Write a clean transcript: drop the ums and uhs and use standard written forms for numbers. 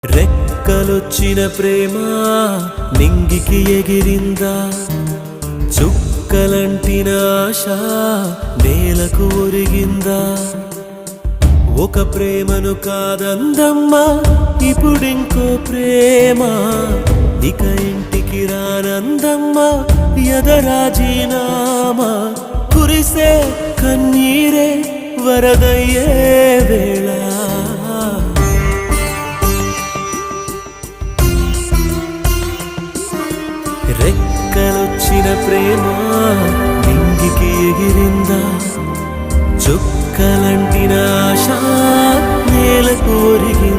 రెక్కలొచ్చిన ప్రేమ నింగికి ఎగిరిందా, చుక్కలంటిన ఆశ నేలకు ఒరిగిందా. ఒక ప్రేమను కాదందమ్మా ఇప్పుడింకో ప్రేమ, ఇక ఇంటికి రానందమ్మా ఎదరాజీనామా. కురిసే కన్నీరే వరదయ్యే వేళ, రెక్కలొచ్చిన ప్రేమ నింగికి ఎగిరిందా, చుక్కలంటిన ఆశ నేలకు ఒరిగిందా.